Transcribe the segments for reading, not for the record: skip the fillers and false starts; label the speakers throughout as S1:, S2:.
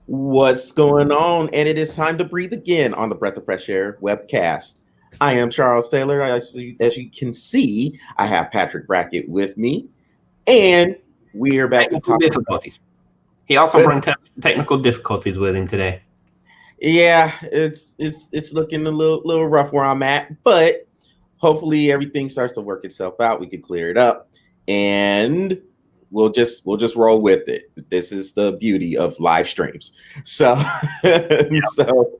S1: What's going on? And it is time to breathe again on the Breath of Fresh Air webcast. I am Charles Taylor. As you can see, I have Patrick Brackett with me, and we are back to
S2: Technical
S1: talk.
S2: difficulties. He also brought technical difficulties with him today.
S1: Yeah, it's looking a little rough where I'm at, but hopefully everything starts to work itself out. We can clear it up, and we'll just roll with it. This is the beauty of live streams. So so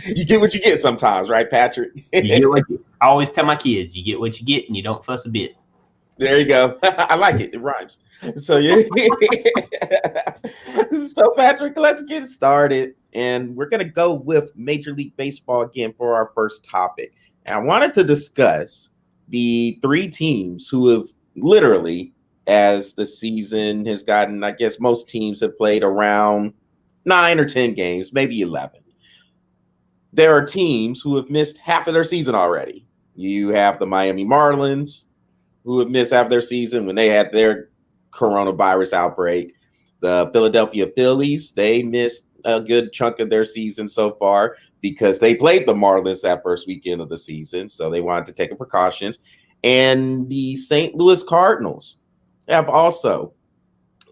S1: you get what you get sometimes, right, Patrick?
S2: You get what I always tell my kids: you get what you get, and you don't fuss a bit.
S1: There you go. I like it. It rhymes. So yeah. So Patrick, let's get started. And we're gonna go with Major League Baseball again for our first topic. And I wanted to discuss the three teams who have literally, as the season has gotten, I guess most teams have played around 9 or 10 games, maybe 11. There are teams who have missed half of their season already. You have the Miami Marlins, who have missed half their season when they had their coronavirus outbreak. The Philadelphia Phillies, they missed a good chunk of their season so far because they played the Marlins that first weekend of the season, so they wanted to take a precautions. And the St. Louis Cardinals have also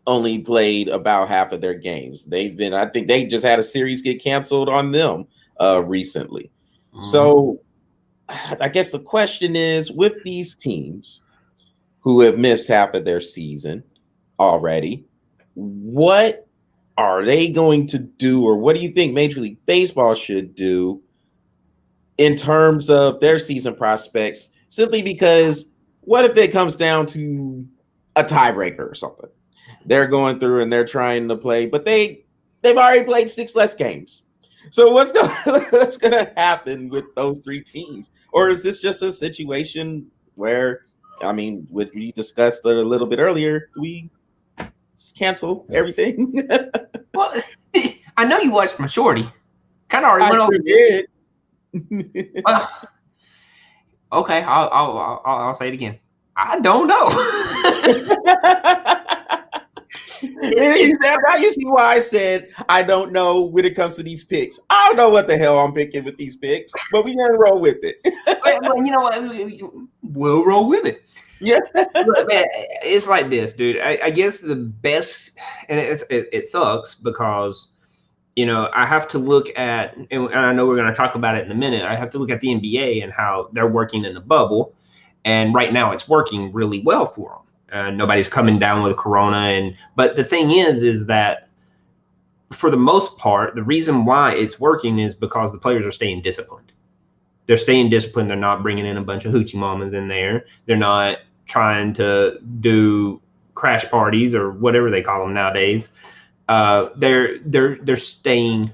S1: only played about half of their games. I think they just had a series get canceled on them recently. Mm-hmm. So I guess the question is, with these teams who have missed half of their season already, what are they going to do, or what do you think Major League Baseball should do in terms of their season prospects? Simply because what if it comes down to a tiebreaker or something? They're going through and they're trying to play, but they've already played 6 less games. So what's going to happen with those three teams? Or is this just a situation where, I mean, what we discussed a little bit earlier, we just cancel everything?
S2: Well, I know you watched my shorty. Kind of already went over
S1: it.
S2: Okay, I'll say it again. I don't know.
S1: Now you see why I said I don't know when it comes to these picks. I don't know what the hell I'm picking with these picks, but we're gonna roll with it.
S2: But you know what? We'll roll with it.
S1: Yeah.
S2: Look, man, it's like this, dude. I guess the best, and it sucks because, you know, I have to look at, and I know we're going to talk about it in a minute. I have to look at the NBA and how they're working in the bubble, and right now it's working really well for them. Nobody's coming down with corona, but the thing is that for the most part, the reason why it's working is because the players are staying disciplined. They're staying disciplined. They're not bringing in a bunch of hoochie mamas in there. They're not trying to do crash parties or whatever they call them nowadays. They're staying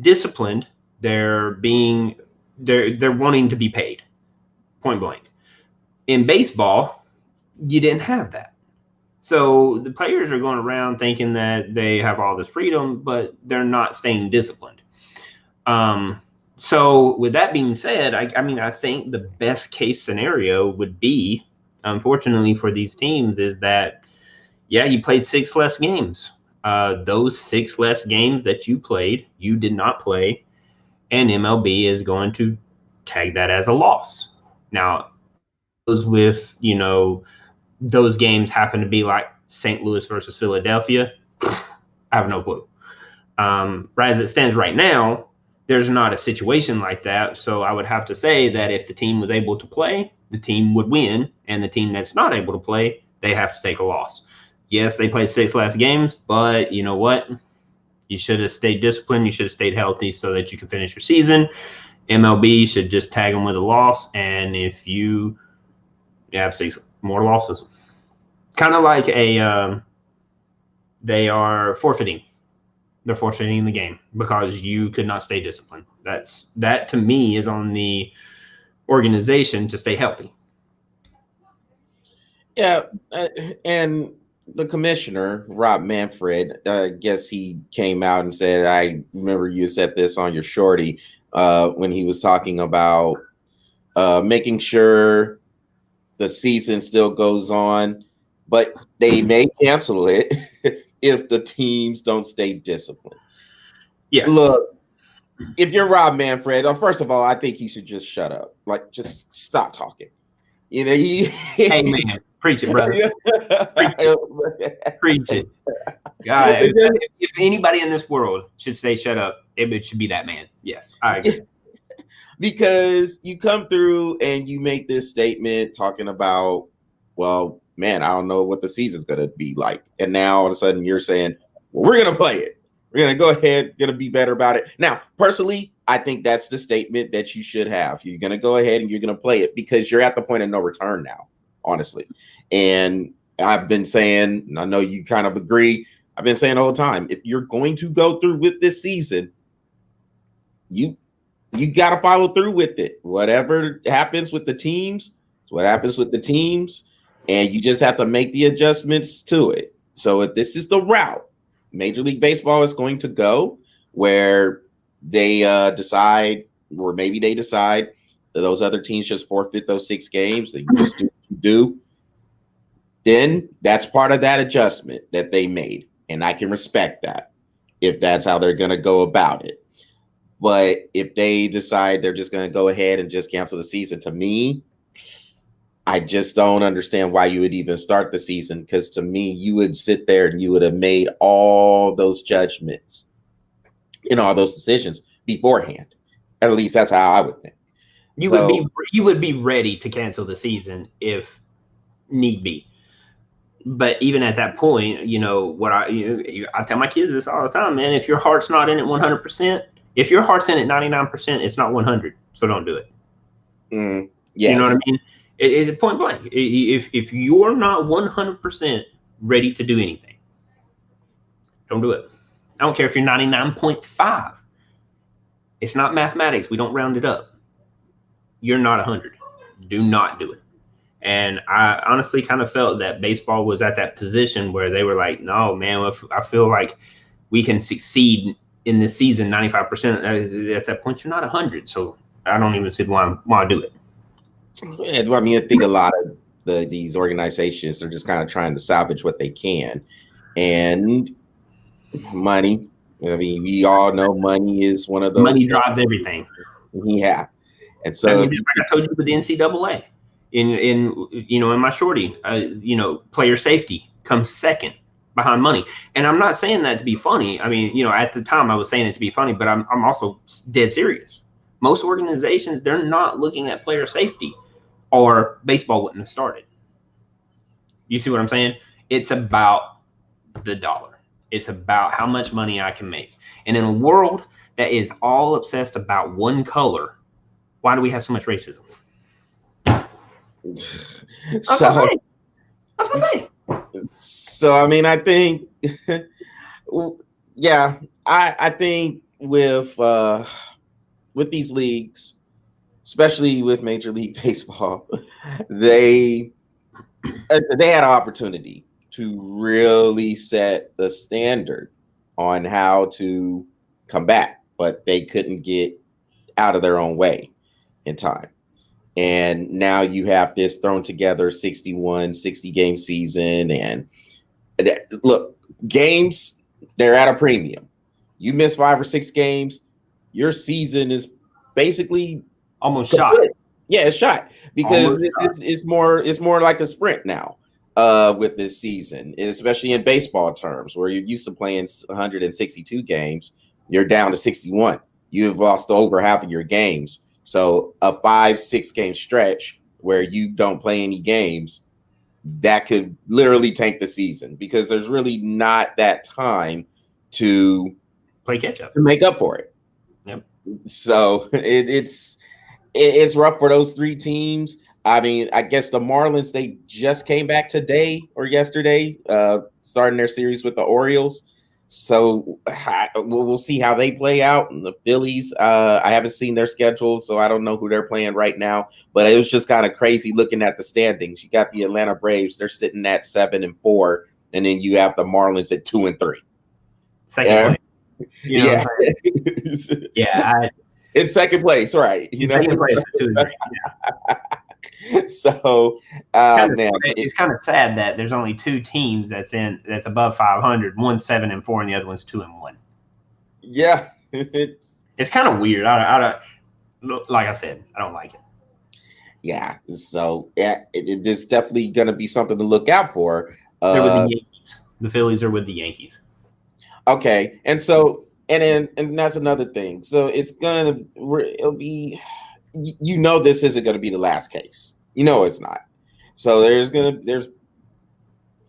S2: disciplined. They're wanting to be paid, point blank. In baseball, you didn't have that. So the players are going around thinking that they have all this freedom, but they're not staying disciplined. So with that being said, I mean, I think the best case scenario would be, unfortunately for these teams, is that, yeah, you played 6 less games. Those 6 less games that you played, you did not play, and MLB is going to tag that as a loss. Now, with, you know, those games happen to be like St. Louis versus Philadelphia, I have no clue. Right as it stands right now, there's not a situation like that. So I would have to say that if the team was able to play, the team would win, and the team that's not able to play, they have to take a loss. Yes, they played 6 less games, but you know what? You should have stayed disciplined. You should have stayed healthy so that you can finish your season. MLB should just tag them with a loss, and if you have 6 more losses, kind of like they are forfeiting. They're forfeiting the game because you could not stay disciplined. That to me is on the organization to stay healthy.
S1: Yeah, and the commissioner, Rob Manfred, I guess he came out and said, I remember you said this on your shorty when he was talking about making sure the season still goes on, but they may cancel it if the teams don't stay disciplined.
S2: Yeah.
S1: Look, if you're Rob Manfred, first of all, I think he should just shut up. Like, just stop talking. You know,
S2: Hey, man, preach it, brother. Preach it. Preach it. God, if anybody in this world should stay shut up, it should be that man. Yes, I agree.
S1: Because you come through and you make this statement talking about, well, man, I don't know what the season's going to be like. And now all of a sudden you're saying, well, we're going to play it. We're going to go ahead, going to be better about it. Now, personally, I think that's the statement that you should have. You're going to go ahead and you're going to play it because you're at the point of no return now, honestly. And I've been saying, and I know you kind of agree, I've been saying all the time, if you're going to go through with this season, you got to follow through with it. Whatever happens with the teams, it's what happens with the teams, and you just have to make the adjustments to it. So if this is the route Major League Baseball is going to go, where they decide, or maybe they decide that those other teams just forfeit those 6 games, and you just do what you do, then that's part of that adjustment that they made. And I can respect that if that's how they're going to go about it. But if they decide they're just going to go ahead and just cancel the season, to me, I just don't understand why you would even start the season. Because to me, you would sit there and you would have made all those judgments and all those decisions beforehand. At least that's how I would think.
S2: You would be ready to cancel the season if need be. But even at that point, you know what I tell my kids this all the time, man. If your heart's not in it 100%, if your heart's in it 99%, it's not 100. So don't do it.
S1: Yes.
S2: You know what I mean? It's point blank. If you're not 100% ready to do anything, don't do it. I don't care if you're 99.5. It's not mathematics. We don't round it up. You're not 100. Do not do it. And I honestly kind of felt that baseball was at that position where they were like, no, man, I feel like we can succeed in this season 95%. At that point, you're not 100. So I don't even see why I do it.
S1: Yeah, I mean, I think a lot of these organizations are just kind of trying to salvage what they can. And money, I mean, we all know money is one of those.
S2: Money drives everything.
S1: Yeah. And so,
S2: I mean, just like I told you with the NCAA. In my shorty, player safety comes second behind money. And I'm not saying that to be funny. I mean, at the time I was saying it to be funny, but I'm also dead serious. Most organizations, they're not looking at player safety, or baseball wouldn't have started. You see what I'm saying? It's about the dollar. It's about how much money I can make. And in a world that is all obsessed about one color, why do we have so much racism?
S1: So I mean, I think, yeah, I think with these leagues, especially with Major League Baseball, they had an opportunity to really set the standard on how to combat, but they couldn't get out of their own way in time. And now you have this thrown together 60 game season. And look, games, they're at a premium. You miss 5 or 6 games, your season is basically
S2: almost shot.
S1: Yeah, it's shot because it's more like a sprint now with this season, especially in baseball terms, where you're used to playing 162 games. You're down to 61. You have lost over half of your games. So a 5-6 game stretch where you don't play any games, that could literally tank the season because there's really not that time to
S2: play catch up
S1: to make up for it.
S2: Yep.
S1: So it's rough for those 3 teams. I mean, I guess the Marlins, they just came back today or yesterday, starting their series with the Orioles. So we'll see how they play out. And the Phillies, I haven't seen their schedule, so I don't know who they're playing right now. But it was just kind of crazy looking at the standings. You got the Atlanta Braves; they're sitting at 7-4, and then you have the Marlins at 2-3.
S2: Second place.
S1: Yeah,
S2: yeah.
S1: In second place, right?
S2: Second place, 2-3. Yeah.
S1: So, man,
S2: it's kind of sad that there's only two teams that's above 500. One's 7-4, and the other one's 2-1.
S1: Yeah,
S2: it's kind of weird. I don't, like I said, I don't like it.
S1: Yeah, so it's definitely going to be something to look out for.
S2: They're with the Yankees. The Phillies are with the Yankees.
S1: Okay, and so and that's another thing. So it'll be, this isn't going to be the last case. It's not. So there's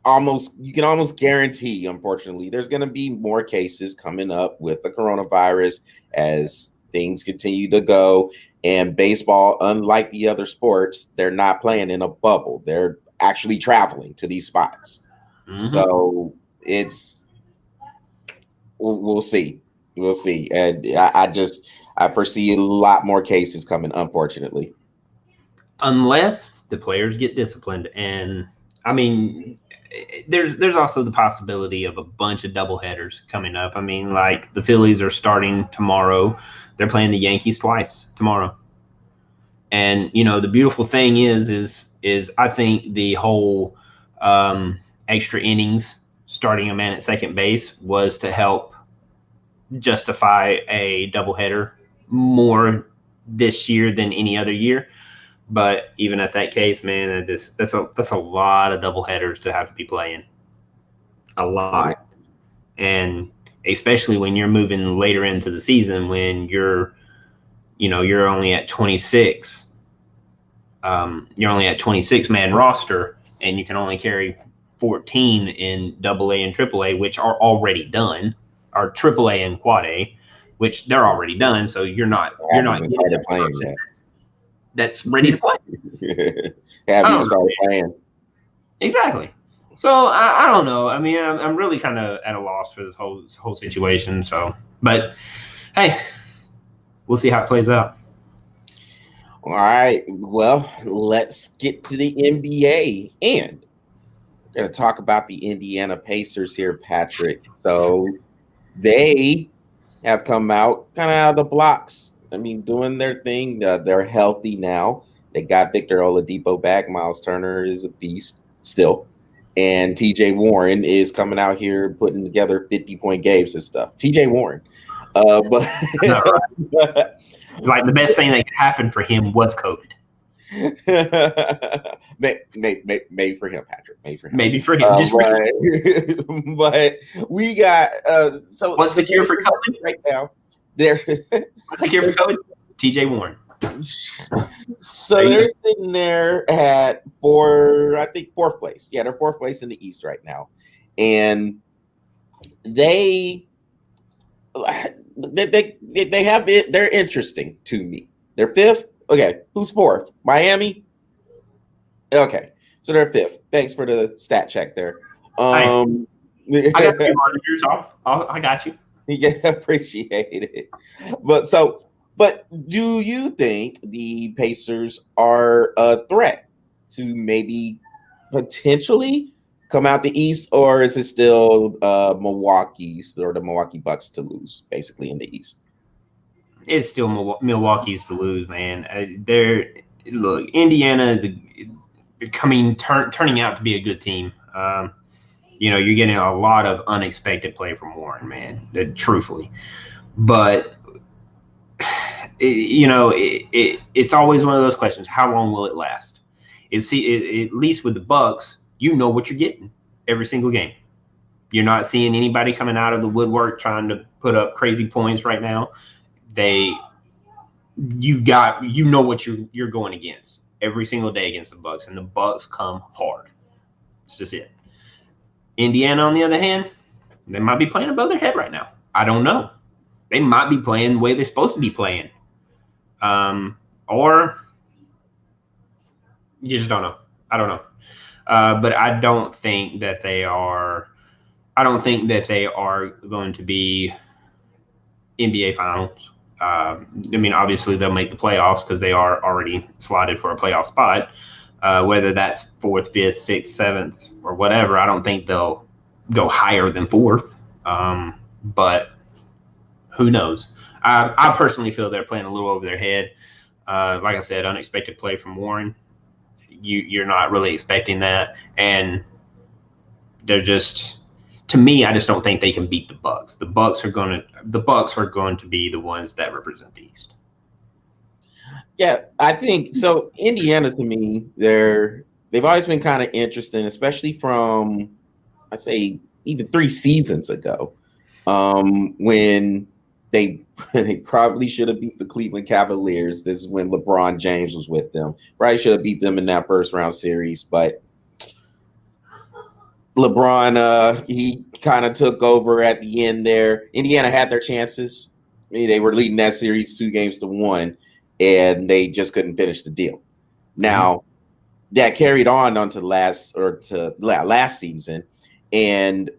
S1: almost, you can almost guarantee, unfortunately, there's going to be more cases coming up with the coronavirus as things continue to go. And baseball, unlike the other sports, they're not playing in a bubble. They're actually traveling to these spots. Mm-hmm. So we'll see. We'll see. And I foresee a lot more cases coming, unfortunately.
S2: Unless the players get disciplined. And I mean, there's also the possibility of a bunch of doubleheaders coming up. I mean, like the Phillies are starting tomorrow. They're playing the Yankees twice tomorrow. And the beautiful thing is I think the whole extra innings, starting a man at second base, was to help justify a doubleheader more this year than any other year. But even at that case, man, that's a lot of doubleheaders to have to be playing. A lot. And especially when you're moving later into the season, when you're only at 26. You're only at 26 man roster, and you can only carry 14 in AA and AAA, which are already done, or AAA and Quad A, which they're already done. So you're not getting playing yet. That's ready to play.
S1: Have you started playing?
S2: Exactly. So I don't know. I mean, I'm really kind of at a loss for this whole situation. So, but hey, we'll see how it plays out.
S1: All right. Well, let's get to the NBA, and we're going to talk about the Indiana Pacers here, Patrick. So they have come out kind of out of the blocks. I mean, doing their thing. They're healthy now. They got Victor Oladipo back. Miles Turner is a beast still. And TJ Warren is coming out here putting together 50-point games and stuff. TJ Warren. But
S2: like the best thing that could happen for him was COVID.
S1: Maybe for him, Patrick.
S2: Maybe for him.
S1: But we got so
S2: what's the cure for COVID
S1: right now? What's
S2: the cure for COVID? TJ Warren.
S1: So they're sitting there at fourth place. Yeah, they're fourth place in the East right now, and they're interesting to me. They're fifth. Okay, who's fourth? Miami. Okay, so they're fifth. Thanks for the stat check there.
S2: I got your monitors off. I got you.
S1: Yeah, appreciate it. But do you think the Pacers are a threat to maybe potentially come out the East, or is it still Milwaukee's or the Milwaukee Bucks to lose, basically, in the East?
S2: It's still Milwaukee's to lose, man. Indiana is turning out to be a good team. You're getting a lot of unexpected play from Warren, man. Truthfully, but it's always one of those questions: how long will it last? At least with the Bucks, you know what you're getting every single game. You're not seeing anybody coming out of the woodwork trying to put up crazy points right now. You know what you're going against every single day against the Bucks, and the Bucks come hard. It's just it. Indiana, on the other hand, they might be playing above their head right now. I don't know. They might be playing the way they're supposed to be playing. Or you just don't know. I don't know. But I don't think that they are going to be NBA Finals. Obviously they'll make the playoffs because they are already slotted for a playoff spot. Whether that's 4th, 5th, 6th, 7th, or whatever, I don't think they'll go higher than 4th. But who knows? I personally feel they're playing a little over their head. Like I said, unexpected play from Warren. you're not really expecting that, and they're just, to me, I just don't think they can beat the Bucks. The Bucks are going to be the ones that represent the East.
S1: Yeah, I think so. Indiana, to me, they've always been kind of interesting, especially from, I say, even 3 seasons ago, when they probably should have beat the Cleveland Cavaliers. This is when LeBron James was with them. Probably should have beat them in that first round series, but LeBron, he kind of took over at the end there. Indiana had their chances. I mean, they were leading that series 2-1, and they just couldn't finish the deal. Now, that carried on onto last season, and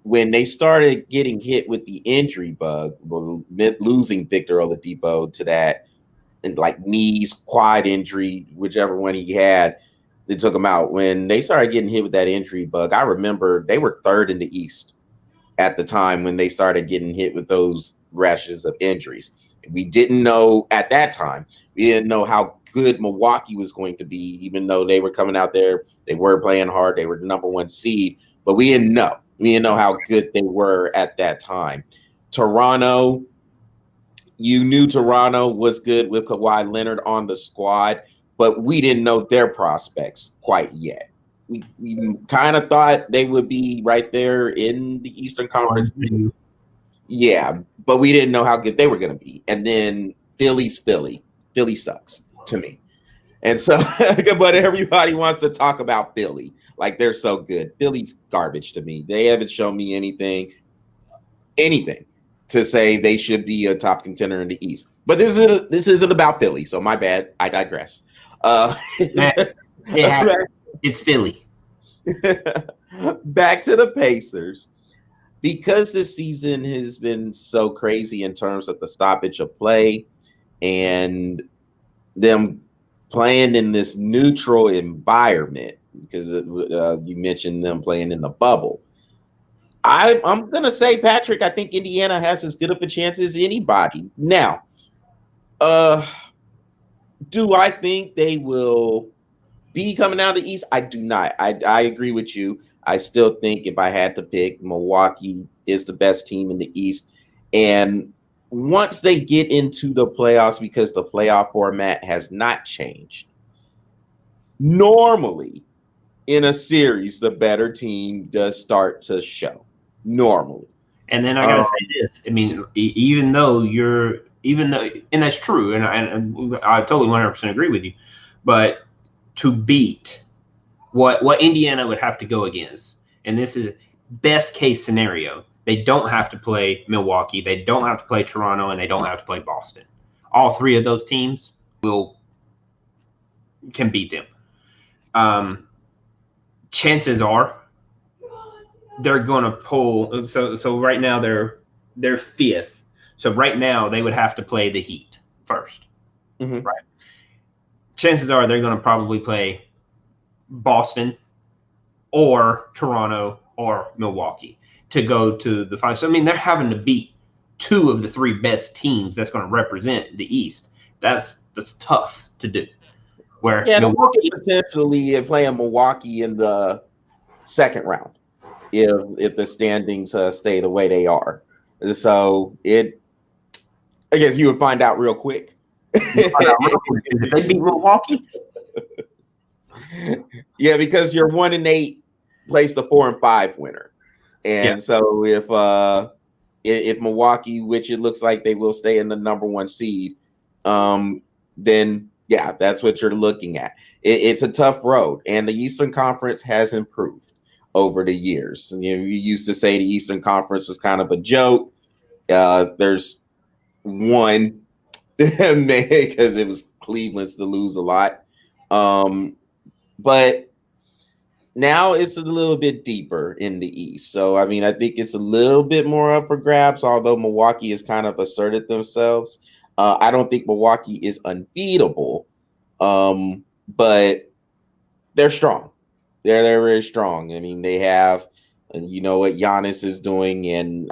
S1: when they started getting hit with the injury bug, losing Victor Oladipo to that, and like knees, quad injury, whichever one he had, they took him out. When they started getting hit with that injury bug, I remember they were 3rd in the East at the time when they started getting hit with those rashes of injuries. We didn't know at that time, we didn't know how good Milwaukee was going to be, even though they were coming out there. They were playing hard. They were the number 1 seed, but we didn't know. We didn't know how good they were at that time. Toronto, you knew Toronto was good with Kawhi Leonard on the squad, but we didn't know their prospects quite yet. We kind of thought they would be right there in the Eastern Conference. Yeah, but we didn't know how good they were going to be. And then Philly's Philly. Philly sucks to me. And so, but everybody wants to talk about Philly like they're so good. Philly's garbage to me. They haven't shown me anything to say they should be a top contender in the East. But this isn't about Philly, so my bad. I digress.
S2: It's Philly.
S1: Back to the Pacers. Because this season has been so crazy in terms of the stoppage of play and them playing in this neutral environment, because you mentioned them playing in the bubble. I'm going to say, Patrick, I think Indiana has as good of a chance as anybody. Now, do I think they will be coming out of the East? I do not. I agree with you. I still think if I had to pick, Milwaukee is the best team in the East. And once they get into the playoffs, because the playoff format has not changed, normally in a series, the better team does start to show. Normally.
S2: And then I got to say this. I mean, even though, and that's true, and I totally 100% agree with you, but to beat what Indiana would have to go against, and this is best case scenario, they don't have to play Milwaukee, they don't have to play Toronto, and they don't have to play Boston. All 3 of those teams can beat them. Chances are they're going to pull. So right now they're 5th. So right now they would have to play the Heat first, right? Chances are they're going to probably play Boston or Toronto or Milwaukee to go to the finals. So, I mean, they're having to beat 2 of the 3 best teams that's going to represent the East. That's tough to do. Where
S1: Milwaukee potentially playing Milwaukee in the second round if the standings stay the way they are. So I guess you would find out real quick.
S2: If they beat Milwaukee.
S1: Yeah, because you're 1-8 plays the 4 and 5 winner. And so if Milwaukee, which it looks like they will stay in the number 1 seed, then yeah, that's what you're looking at. It's a tough road, and the Eastern Conference has improved over the years. You used to say the Eastern Conference was kind of a joke. There's one because it was Cleveland's to lose a lot. But now it's a little bit deeper in the East. So, I mean, I think it's a little bit more up for grabs, although Milwaukee has kind of asserted themselves. I don't think Milwaukee is unbeatable, but they're strong. They're very strong. I mean, they have, you know, what Giannis is doing, and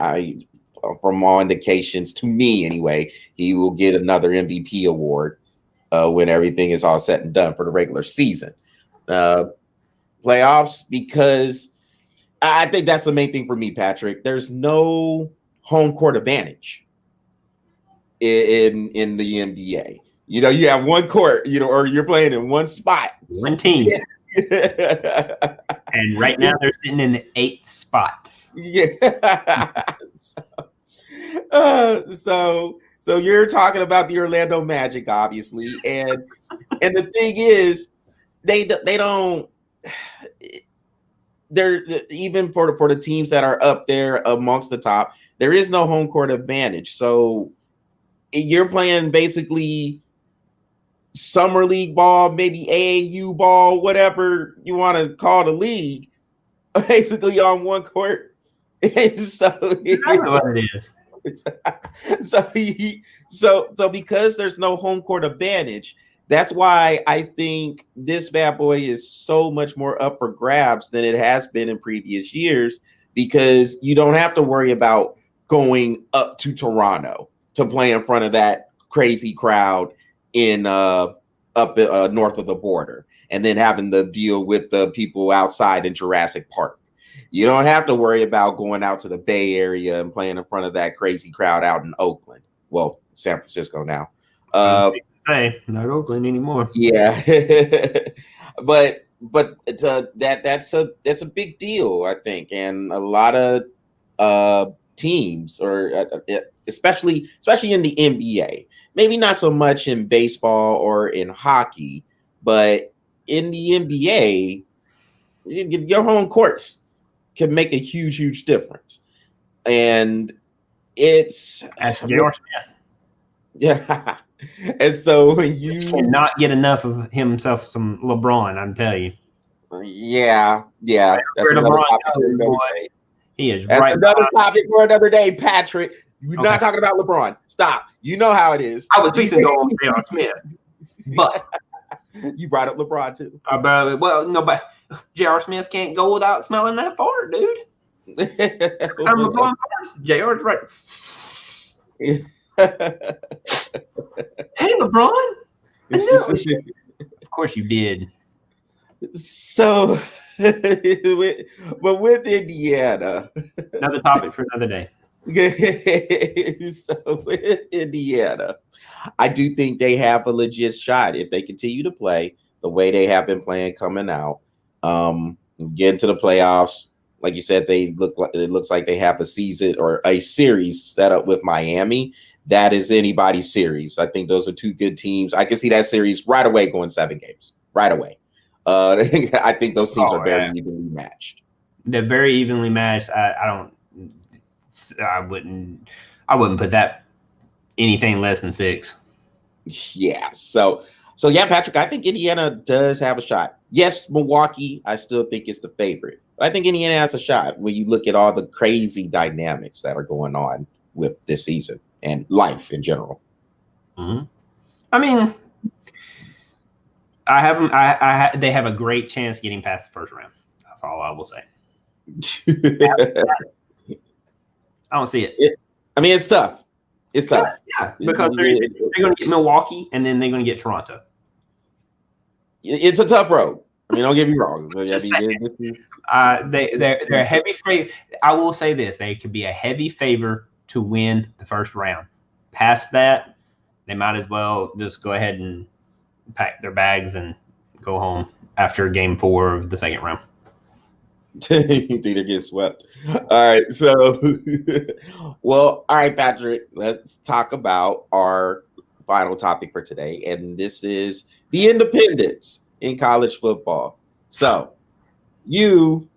S1: from all indications, to me anyway, he will get another MVP award when everything is all said and done for the regular season. playoffs because I think that's the main thing for me, Patrick. There's no home court advantage in the NBA. You have one court, or you're playing in one spot.
S2: One team.
S1: Yeah.
S2: And right now they're sitting in the 8th spot.
S1: Yeah. So you're talking about the Orlando Magic, obviously, and the thing is, they're even for the teams that are up there amongst the top, there is no home court advantage. So you're playing basically summer league ball, maybe AAU ball, whatever you want to call the league, basically on one court. So
S2: I know what it is.
S1: So because there's no home court advantage, that's why I think this bad boy is so much more up for grabs than it has been in previous years, because you don't have to worry about going up to Toronto to play in front of that crazy crowd in up north of the border, and then having to deal with the people outside in Jurassic Park. You don't have to worry about going out to the Bay Area and playing in front of that crazy crowd out in Oakland. Well, San Francisco now.
S2: Not Oakland anymore.
S1: Yeah, but that's a big deal, I think, and a lot of teams, or especially in the NBA, maybe not so much in baseball or in hockey, but in the NBA, your home courts can make a huge difference, and it's
S2: Ask J.R. Smith.
S1: Yeah. And so when you
S2: cannot get enough of himself some LeBron, I'm telling you.
S1: Yeah.
S2: That's LeBron goes, boy. He is
S1: That's
S2: right.
S1: Another topic for another day, Patrick. We're not talking about LeBron. Stop. You know how it is.
S2: I was fixing to go on J.R. Smith, but
S1: you brought up LeBron too.
S2: Well, no, but J.R. Smith can't go without smelling that fart, dude. I'm LeBron first. J.R.'s right. Hey, LeBron. Of course you did.
S1: So, but with Indiana,
S2: another topic for another day.
S1: So with Indiana, I do think they have a legit shot if they continue to play the way they have been playing coming out. Get into the playoffs. Like you said, it looks like they have a season or a series set up with Miami. That is anybody's series. I think those are two good teams. I can see that series right away going 7 games. Right away. I think those teams are very evenly matched.
S2: They're very evenly matched. I wouldn't put that anything less than 6.
S1: Yeah. So yeah, Patrick, I think Indiana does have a shot. Yes, Milwaukee, I still think is the favorite. But I think Indiana has a shot when you look at all the crazy dynamics that are going on with this season and life in general.
S2: Mm-hmm. I mean, they have a great chance getting past the first round. That's all I will say. I don't see it.
S1: I mean, it's tough. It's tough.
S2: Yeah, because they're going to get Milwaukee and then they're going to get Toronto.
S1: It's a tough road. I mean, don't get me wrong.
S2: They're a heavy favor. I will say this: they could be a heavy favor to win the first round. Past that, they might as well just go ahead and pack their bags and go home after game 4 of the second round.
S1: You think they're getting swept? All right. So, all right, Patrick, let's talk about our final topic for today. And this is the independents in college football. So you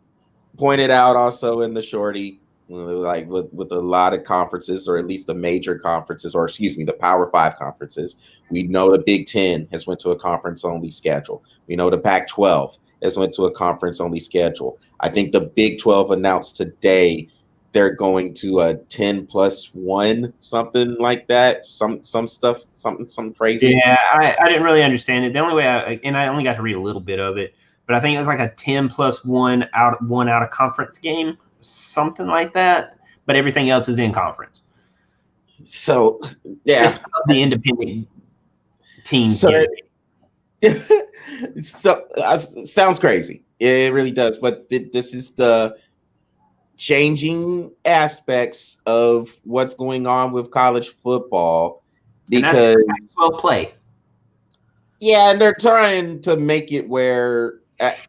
S1: pointed out also in the shorty, like with a lot of conferences, or at least the major conferences, or excuse me, the Power 5 conferences. We know the Big Ten has went to a conference-only schedule. We know the Pac-12 has went to a conference-only schedule. I think the Big 12 announced today they're going to a 10+1, something like that. Some stuff, something crazy.
S2: Yeah, I didn't really understand it. The only way I only got to read a little bit of it, but I think it was like a 10+1 out of conference game, something like that. But everything else is in conference.
S1: So yeah,
S2: it's the independent teams.
S1: So sounds crazy. It really does. But this is the changing aspects of what's going on with college football
S2: And that's
S1: because
S2: well play.
S1: yeah, and they're trying to make it where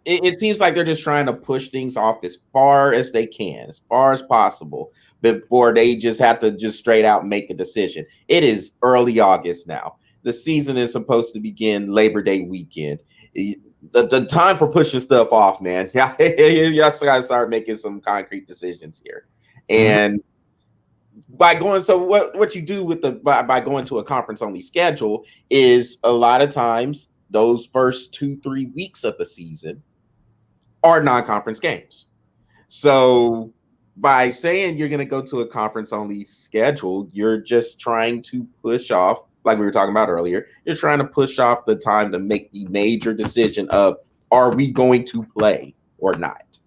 S1: it seems like they're just trying to push things off as far as they can, as far as possible, before they just have to just straight out make a decision. It is early August now. The season is supposed to begin Labor Day weekend. The time for pushing stuff off, man. Yeah, you just gotta start making some concrete decisions here. And by going, so what you do with the by going to a conference only schedule is a lot of times those first 2-3 weeks of the season are non-conference games. So by saying you're going to go to a conference only schedule, you're just trying to push off, like we were talking about earlier, you're trying to push off the time to make the major decision of are we going to play or not.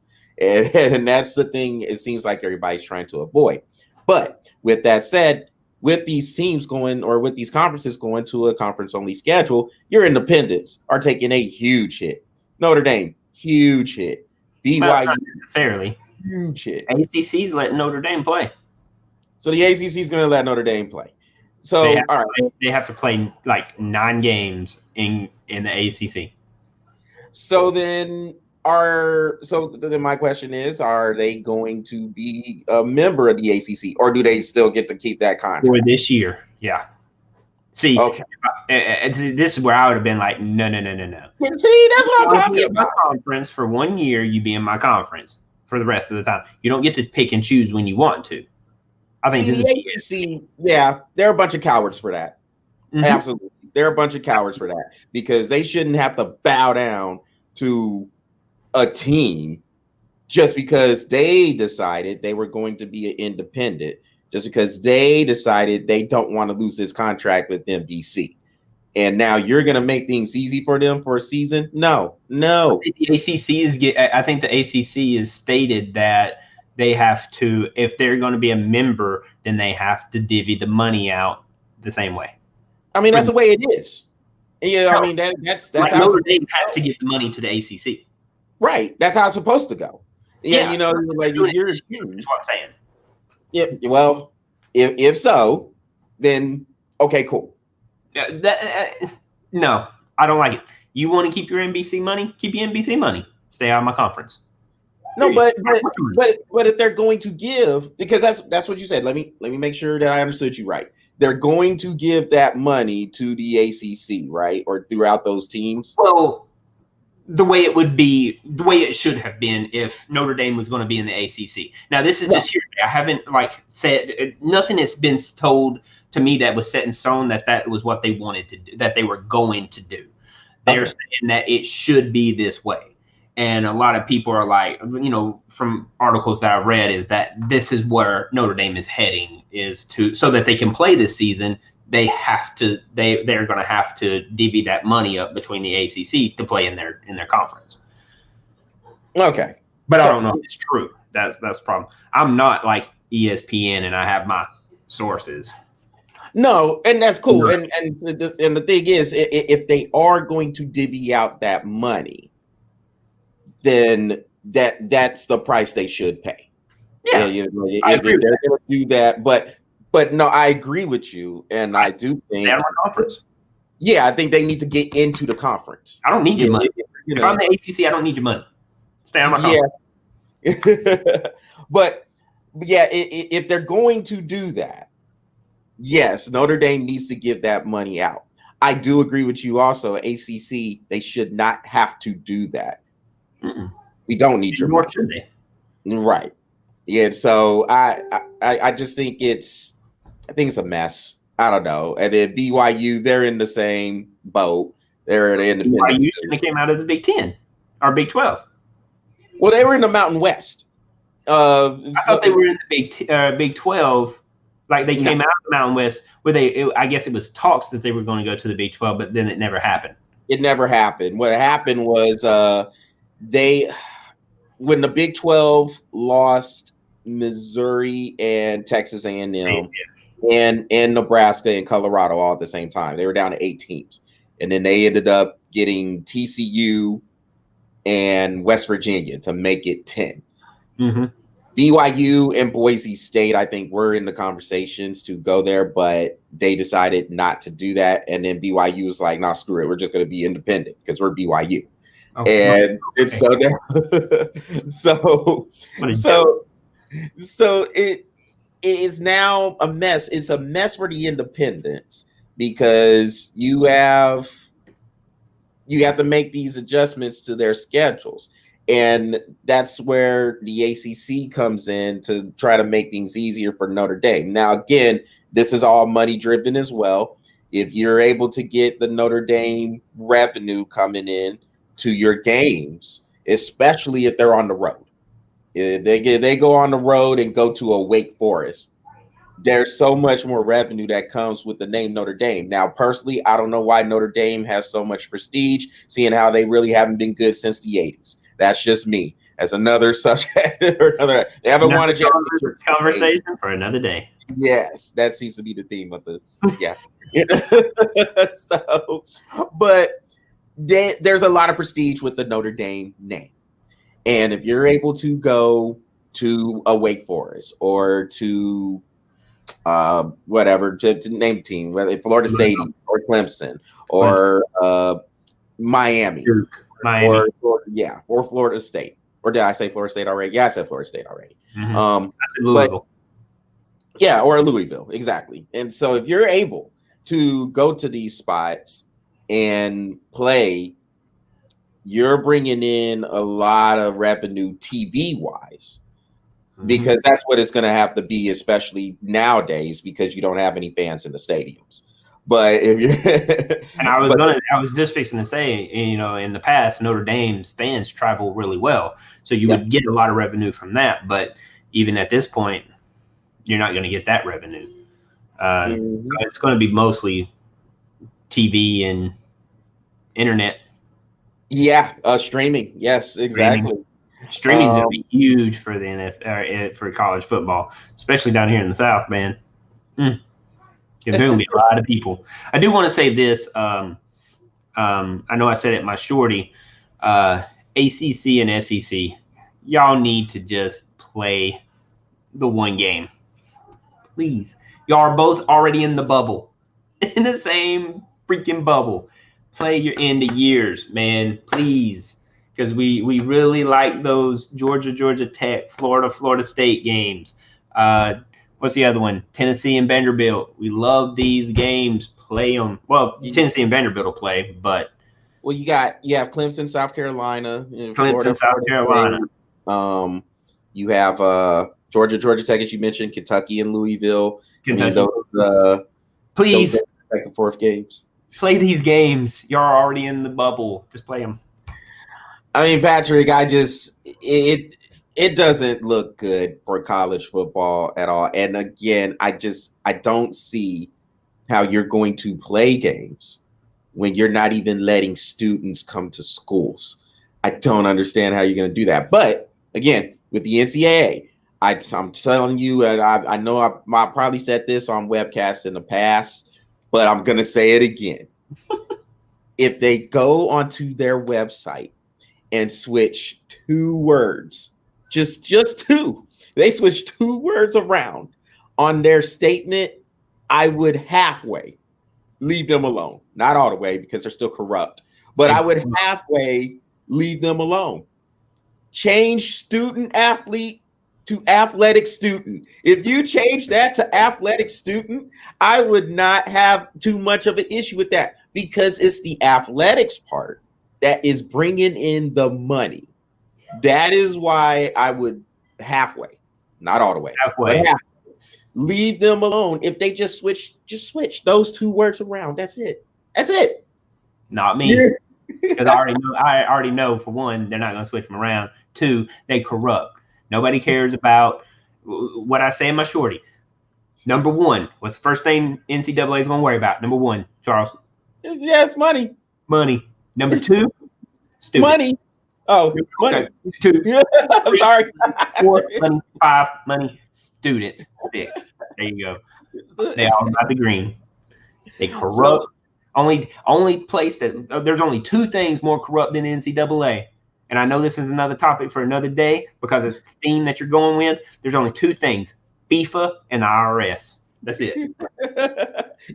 S1: And that's the thing it seems like everybody's trying to avoid. But with that said, with these teams going or with these conferences going to a conference only schedule, your independents are taking a huge hit. Notre Dame, huge hit. BYU,
S2: well, not necessarily.
S1: Huge hit.
S2: ACC's letting Notre Dame play.
S1: So the ACC is going to let Notre Dame play. So
S2: they have to play like 9 games in the ACC.
S1: So then my question is, are they going to be a member of the ACC, or do they still get to keep that contract
S2: for this year? Yeah. See,
S1: okay.
S2: This is where I would have been like, no.
S1: See, that's what I'm talking about.
S2: My conference for 1 year, you be in my conference for the rest of the time. You don't get to pick and choose when you want to. I think
S1: the ACC, yeah, they're a bunch of cowards for that. Mm-hmm. Absolutely. They're a bunch of cowards for that because they shouldn't have to bow down to a team just because they decided they were going to be an independent, just because they decided they don't want to lose this contract with NBC. And now you're going to make things easy for them for a season? No.
S2: I think the ACC has stated that they have to, if they're going to be a member, then they have to divvy the money out the same way.
S1: I mean, that's the way it is. You know, I mean, that's
S2: like how Notre Dame has to give the money to the ACC.
S1: Right. That's how it's supposed to go. Yeah. You know, like you're
S2: is what I'm saying.
S1: Yeah. Well, if so, then okay, cool.
S2: No, I don't like it. You want to keep your NBC money? Keep your NBC money. Stay out of my conference.
S1: No, but if they're going to give, because that's what you said. Let me make sure that I understood you right. They're going to give that money to the ACC, right, or throughout those teams.
S2: Well, the way it should have been if Notre Dame was going to be in the ACC. Now, this is just here. I haven't said nothing has been told to me that was set in stone that was what they wanted to do, that they were going to do. They're saying that it should be this way. And a lot of people are like, from articles that I read, is that this is where Notre Dame is heading, is to so that they can play this season. They're going to have to divvy that money up between the ACC to play in their conference.
S1: Okay,
S2: but I don't know if it's true. That's the problem. I'm not like ESPN, and I have my sources.
S1: No, and that's cool. And the thing is, if they are going to divvy out that money, then that's the price they should pay.
S2: Yeah,
S1: if they're going to do that, but no, I agree with you, and I do think
S2: conference.
S1: Yeah, I think they need to get into the conference.
S2: I don't need your money. If I'm the ACC, I don't need your money. Stay on my conference.
S1: But yeah, if they're going to do that, yes, Notre Dame needs to give that money out. I do agree with you also. ACC, they should not have to do that. We don't need your money.
S2: Should they?
S1: Right. Yeah. So I just think it's a mess. I don't know. And then BYU, they're in the same boat. They're in the
S2: BYU should have came out of the Big 10 or Big 12.
S1: Well, they were in the Mountain West.
S2: I thought they were in the Big 12. Like they came out of the Mountain West, where I guess it was talks that they were going to go to the Big 12, but then it never happened.
S1: It never happened. What happened was when the Big 12 lost Missouri and Texas A&M and Nebraska and Colorado all at the same time. They were down to 8 teams. And then they ended up getting TCU and West Virginia to make it 10.
S2: Mm-hmm.
S1: BYU and Boise State, I think, were in the conversations to go there, but they decided not to do that. And then BYU was like, "Nah, screw it. We're just going to be independent because we're BYU."
S2: Oh,
S1: And it's so it is now a mess. It's a mess for the independents because you have to make these adjustments to their schedules. And that's where the ACC comes in to try to make things easier for Notre Dame. Now, again, this is all money driven as well. If you're able to get the Notre Dame revenue coming in to your games, especially if they're on the road, if they go on the road and go to a Wake Forest, there's so much more revenue that comes with the name Notre Dame. Now, personally, I don't know why Notre Dame has so much prestige, seeing how they really haven't been good since the 80s. That's just me. As another subject, they haven't won a championship.
S2: Conversation for another day.
S1: Yes, that seems to be the theme of the So, but there's a lot of prestige with the Notre Dame name, and if you're able to go to a Wake Forest or to whatever to name a team, whether Florida State or Clemson or Miami. Or Florida State. Or did I say Florida State already? Yeah, I said Florida State already.
S2: Mm-hmm. Louisville.
S1: Or Louisville, exactly. And so if you're able to go to these spots and play, you're bringing in a lot of revenue TV-wise. Because that's what it's going to have to be, especially nowadays, because you don't have any fans in the stadiums. But if you're
S2: and I was just fixing to say, in the past, Notre Dame's fans travel really well, so you would get a lot of revenue from that. But even at this point, you're not going to get that revenue. So it's going to be mostly TV and internet.
S1: Yeah, streaming. Yes, exactly.
S2: Streaming's going to be huge for the NFL, for college football, especially down here in the South, man. There's going to be a lot of people. I do want to say this. I know I said it in my shorty. ACC and SEC, y'all need to just play the one game. Please. Y'all are both already in the bubble. In the same freaking bubble. Play your end of years, man. Please. Because we really like those Georgia Tech, Florida State games. What's the other one? Tennessee and Vanderbilt. We love these games. Play them. Well, Tennessee and Vanderbilt will play, but
S1: you have Clemson, South Carolina,
S2: Florida, South Carolina.
S1: You have Georgia Tech, as you mentioned, Kentucky and Louisville.
S2: Kentucky.
S1: Please, those back and forth games.
S2: Play these games. You're already in the bubble. Just play them.
S1: I mean, Patrick, it doesn't look good for college football at all. And again, I don't see how you're going to play games when you're not even letting students come to schools. I don't understand how you're going to do that. But again, with the NCAA, I'm telling you, and I know I probably said this on Webcast in the past, but I'm going to say it again. If they go onto their website and switch 2 words, just 2, they switch 2 words around on their statement, I would halfway leave them alone. Not all the way, because they're still corrupt, but I would halfway leave them alone. Change student athlete to athletic student. If you change that to athletic student, I would not have too much of an issue with that, because it's the athletics part that is bringing in the money. That is why I would halfway, not all the way, halfway. Leave them alone. If they just switch those 2 words around. That's it.
S2: Not me. Because I already know, for one, they're not going to switch them around. 2, they corrupt. Nobody cares about what I say in my shorty. Number 1, what's the first thing NCAA is going to worry about? Number 1, Charles.
S1: Yes, money.
S2: Money. Number 2, students.
S1: Money. Oh, money.
S2: Okay. 2.
S1: I'm sorry.
S2: 4, money. 5, money. Students. 6. There you go. They all got the green. They corrupt. Only place that there's only two things more corrupt than the NCAA. And I know this is another topic for another day because it's the theme that you're going with. There's only two things: FIFA and the IRS. That's it.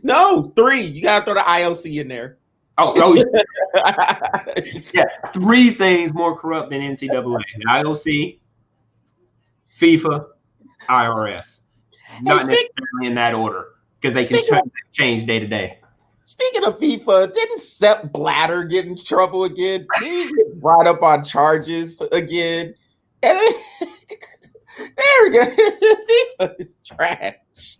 S1: No, 3. You gotta throw the IOC in there.
S2: Oh yeah. 3 things more corrupt than NCAA: the IOC, FIFA, IRS. Not necessarily in that order because they can change day to day.
S1: Speaking of FIFA, didn't Sepp Blatter get in trouble again? Did he get brought up on charges again? And there we go. FIFA is trash.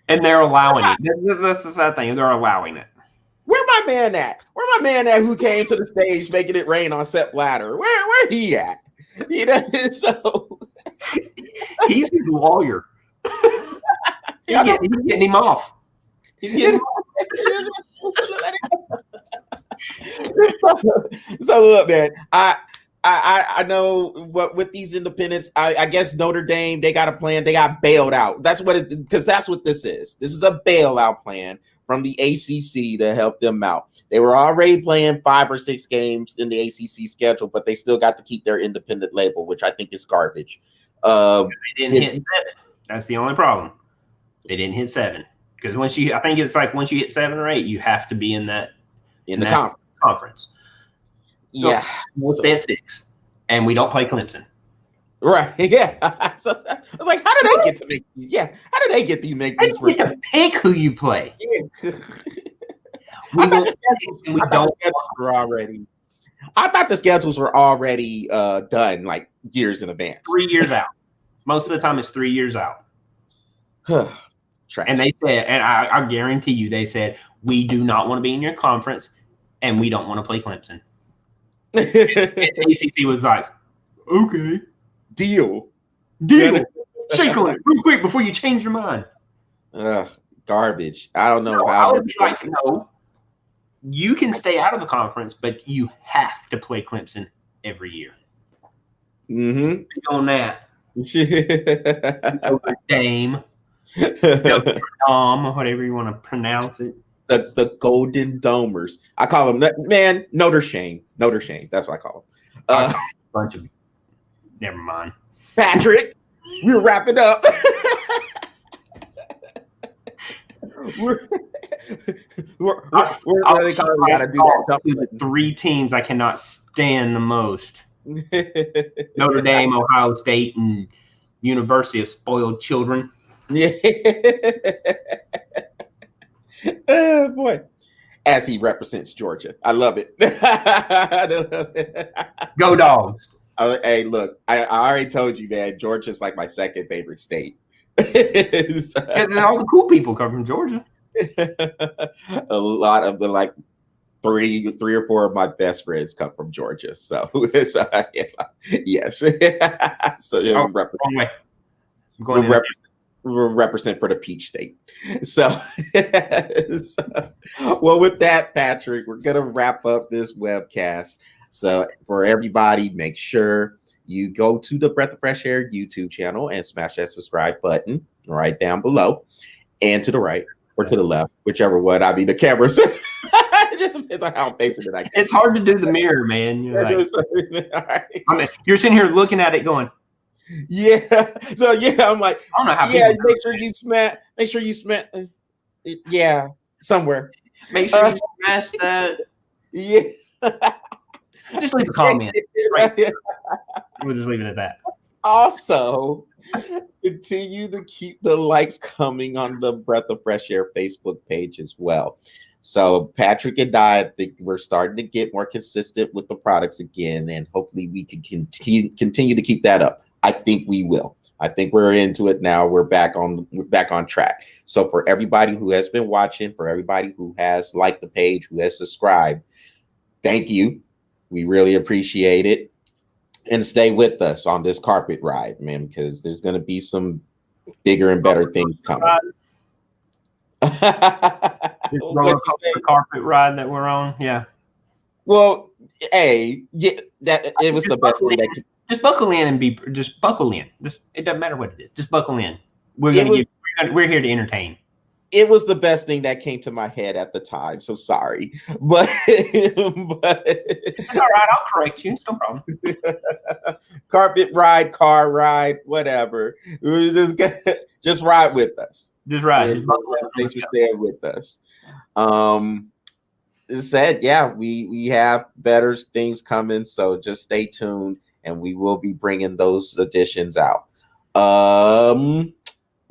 S2: And they're allowing it. That's the sad thing. They're allowing it.
S1: Where my man at? Where my man at who came to the stage making it rain on Sepp Blatter? Where he at? You know, so
S2: he's his lawyer. He's getting him off. He's getting him off.
S1: So look, man. I know what with these independents. I guess Notre Dame, they got a plan. They got bailed out. That's what it, because that's what this is. This is a bailout plan from the ACC to help them out. They were already playing 5 or 6 games in the ACC schedule, but they still got to keep their independent label, which I think is garbage.
S2: They didn't hit 7. That's the only problem. They didn't hit 7 because once you hit 7 or 8, you have to be in the conference.
S1: Yeah,
S2: we'll stay at 6, and we don't play Clemson.
S1: Right? Yeah. So I was like, how did they get to make? Yeah, how did they get to make these?
S2: They get to pick who you play.
S1: Yeah.
S2: We don't
S1: already. I thought the schedules were already done like years in advance.
S2: 3 years out. Most of the time, it's 3 years out. And they said, and I guarantee you, they said, we do not want to be in your conference, and we don't want to play Clemson. And ACC was like, okay,
S1: deal.
S2: Shake on it real quick before you change your mind.
S1: Garbage. I don't know
S2: how. I would be like, no, you can stay out of the conference, but you have to play Clemson every year.
S1: Mm-hmm.
S2: On that, Notre Dame, Notre Dame, whatever you want to pronounce it.
S1: The Golden Domers. I call them, man, Notre Shame. Notre Shame. That's what I call them.
S2: Bunch of. Never mind.
S1: Patrick, we're wrapping up. we're really gotta do that.
S2: The 3 teams I cannot stand the most: Notre Dame, Ohio State, and University of Spoiled Children.
S1: Yeah. Oh boy, as he represents Georgia, I love it.
S2: Go Dogs!
S1: Hey, look, I already told you, man. Georgia's like my second favorite state. Because
S2: all the cool people come from Georgia.
S1: A lot of the like 3 or 4 of my best friends come from Georgia. So yeah, yes. So we'll represent for the Peach State. So, well, with that, Patrick, we're gonna wrap up this webcast. So for everybody, make sure you go to the Breath of Fresh Air YouTube channel and smash that subscribe button right down below, and to the right or to the left, whichever one. I mean, the camera. It just depends on how I'm facing it.
S2: It's hard to do the mirror, man. You're like, I mean, you're sitting here looking at it, going,
S1: yeah. So yeah, I'm like,
S2: I don't know how.
S1: Yeah, make sure you smash. Yeah, somewhere.
S2: Make sure you smash that.
S1: Yeah.
S2: Just leave a comment. Right? We'll just leave it at that.
S1: Also, continue to keep the likes coming on the Breath of Fresh Air Facebook page as well. So Patrick and I think we're starting to get more consistent with the products again, and hopefully we can continue to keep that up. I think we will. I think we're into it now. We're back on track. So for everybody who has been watching, for everybody who has liked the page, who has subscribed, thank you. We really appreciate it. And stay with us on this carpet ride, man, because there's going to be some bigger and better things coming.
S2: This roller coaster carpet ride that we're on, yeah.
S1: Well, hey, yeah, that it was the best thing that could.
S2: Just buckle in and buckle in. It doesn't matter what it is. Just buckle in. We're here to entertain.
S1: it was the best thing that came to my head at the time. So sorry, but
S2: It's all right. I'll correct you. It's no problem.
S1: carpet ride, car ride, whatever. Just ride with us.
S2: Just right.
S1: And thanks for staying with us. Said, yeah, we have better things coming, so just stay tuned, and we will be bringing those additions out.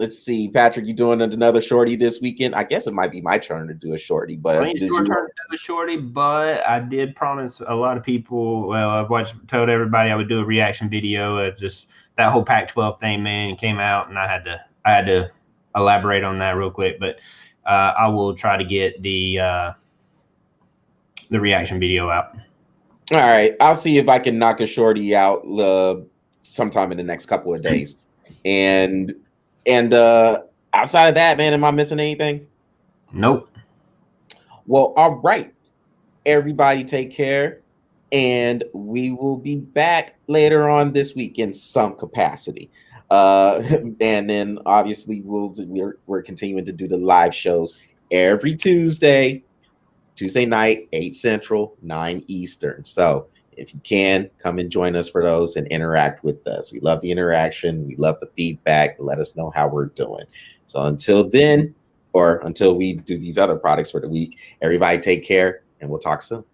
S1: Let's see, Patrick, you doing another shorty this weekend? I guess it might be my turn to do a shorty, but
S2: it's your turn to do a shorty, but I did promise a lot of people. Well, told everybody I would do a reaction video. Just that whole Pac-12 thing, man, came out, and I had to elaborate on that real quick. But I will try to get the reaction video out.
S1: All right, I'll see if I can knock a shorty out sometime in the next couple of days. And outside of that, man, am I missing anything?
S2: Nope.
S1: Well, all right. Everybody take care, and we will be back later on this week in some capacity. And then obviously we're continuing to do the live shows every Tuesday night, 8 Central, 9 Eastern. So if you can, come and join us for those and interact with us. We love the interaction. We love the feedback. Let us know how we're doing. So until then, or until we do these other products for the week, everybody take care, and we'll talk soon.